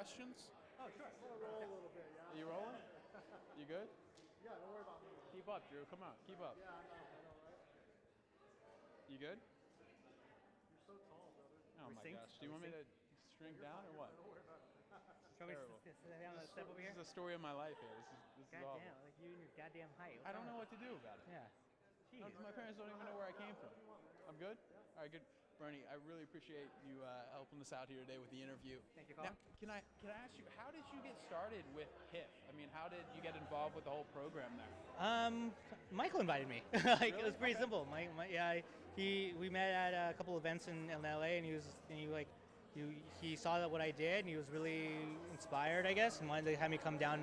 Questions? Oh, sure. I'm gonna roll a little bit, Are yeah? you rolling? You good? Yeah, don't worry about me. Keep up, Drew. Come on, keep up. Yeah, I know, right? You good? You're so tall, brother. Oh we my synced? gosh. Do Are you we want me synced? to shrink down or what? Don't worry about it. Shall we Terrible. sit down on the step over This here? is the story of my life here. This is God awful. damn, like you and your goddamn height. I don't know what to do about it. Yeah. Jeez. My parents don't even know where I came from. I'm good? All right, good. Bernie, I really appreciate you helping us out here today with the interview. Thank you, Now, Colin. can I ask you, how did you get started with HIF? I mean, how did you get involved with the whole program there? Michael invited me. Like it was Really? pretty Okay. simple. Yeah, we met at a couple events in LA, and he saw that what I did, and he was really inspired, I guess, and wanted to have me come down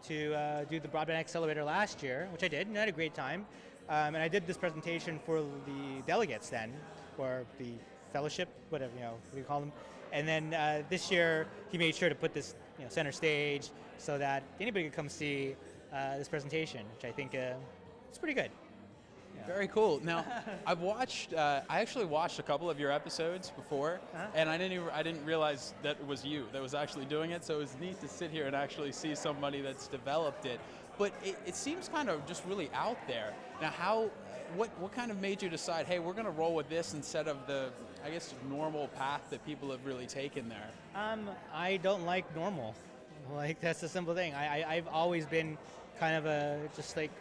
to do the Broadband Accelerator last year, which I did, and I had a great time. And I did this presentation for the delegates then, or the fellowship, whatever, what do you call them? And then this year, he made sure to put this center stage so that anybody could come see this presentation, which I think it's pretty good. Yeah. Very cool. Now, I actually watched a couple of your episodes before, and I didn't realize that it was you that was actually doing it. So it was neat to sit here and actually see somebody that's developed it. But it seems kind of just really out there. Now, what kind of made you decide, hey, we're going to roll with this instead of the, I guess, normal path that people have really taken there? I don't like normal. Like that's the simple thing. I've always been kind of just like,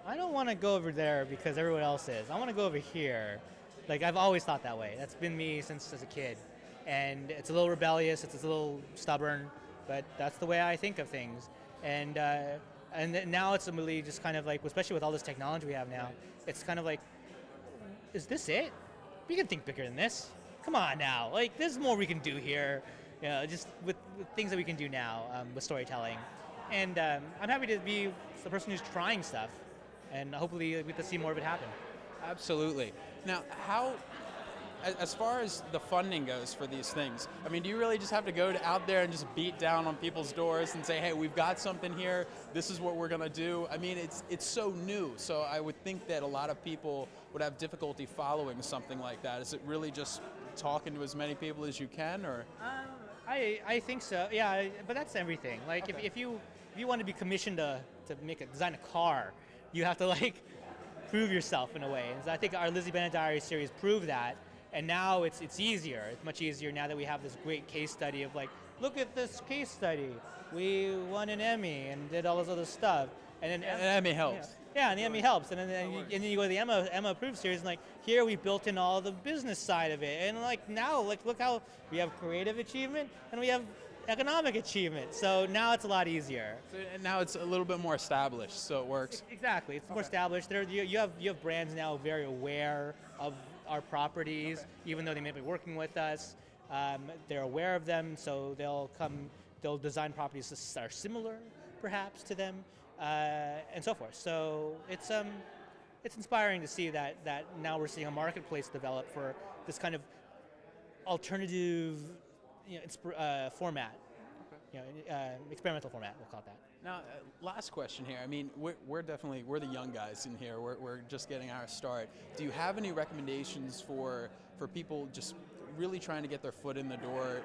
I don't want to go over there because everyone else is. I want to go over here. Like I've always thought that way. That's been me since as a kid. And it's a little rebellious, it's a little stubborn, but that's the way I think of things. And now it's really just kind of like, especially with all this technology we have now, it's kind of like, is this it? We can think bigger than this. Come on now, like there's more we can do here. Just with things that we can do now with storytelling. And I'm happy to be the person who's trying stuff, and hopefully we get to see more of it happen. Absolutely. Now, as far as the funding goes for these things, I mean, do you really just have to go out there and just beat down on people's doors and say, hey, we've got something here, this is what we're going to do? I mean, it's so new, so I would think that a lot of people would have difficulty following something like that. Is it really just talking to as many people as you can, or? I think so, yeah, but that's everything. Like Okay. if you want to be commissioned to design a car, you have to like prove yourself in a way. And so I think our Lizzie Bennet Diaries series proved that. And now it's easier. It's much easier now that we have this great case study of like, look at this case study. We won an Emmy and did all this other stuff. And then And Emmy helps. Yeah, and the Emmy helps. And then you go to the Emma Approved series, and like here we built in all the business side of it. And like now, like look how we have creative achievement and we have economic achievement. So now it's a lot easier. So, and now it's a little bit more established, so it works. Exactly, it's more established. You have brands now very aware of our properties, even though they may be working with us. They're aware of them, so they'll design properties that are similar, perhaps, to them, and so forth. So it's inspiring to see that now we're seeing a marketplace develop for this kind of alternative, format. Experimental format, we'll call it that. Now, last question here. I mean, we're the young guys in here. We're just getting our start. Do you have any recommendations for people just really trying to get their foot in the door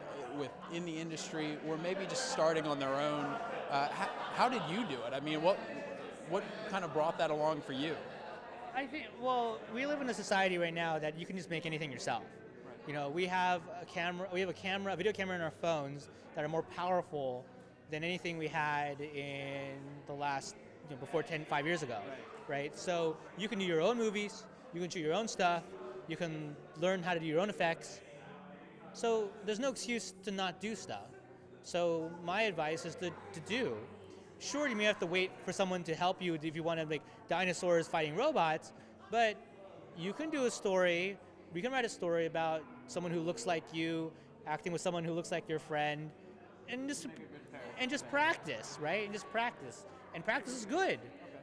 in the industry, or maybe just starting on their own? How did you do it? I mean, what kind of brought that along for you? I think, well, we live in a society right now that you can just make anything yourself. We have a video camera in our phones that are more powerful than anything we had in the last, before 5 years ago, right? So you can do your own movies, you can shoot your own stuff, you can learn how to do your own effects. So there's no excuse to not do stuff. So my advice is to do. Sure, you may have to wait for someone to help you if you want to make dinosaurs fighting robots, but you can do a story. We can write a story about someone who looks like you, acting with someone who looks like your friend, and just practice, right? And just practice. And practice is good.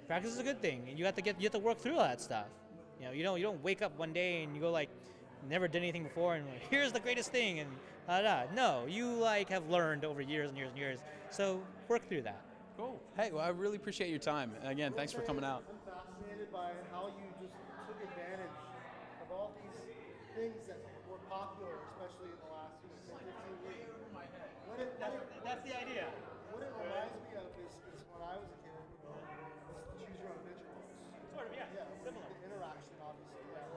Practice is a good thing, and you have to work through all that stuff. You don't wake up one day and you go like, never did anything before, and like, here's the greatest thing, and No, you like have learned over years and years and years. So work through that. Cool. Hey, well, I really appreciate your time. Again, thanks for coming out. I'm fascinated by how you just took advantage of all these things that were popular, especially in the last 10, 15 years. similar. The interaction, obviously. Yeah.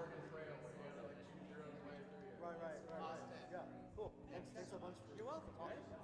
Right. Yeah. Cool. Thanks so much for You're welcome. talking.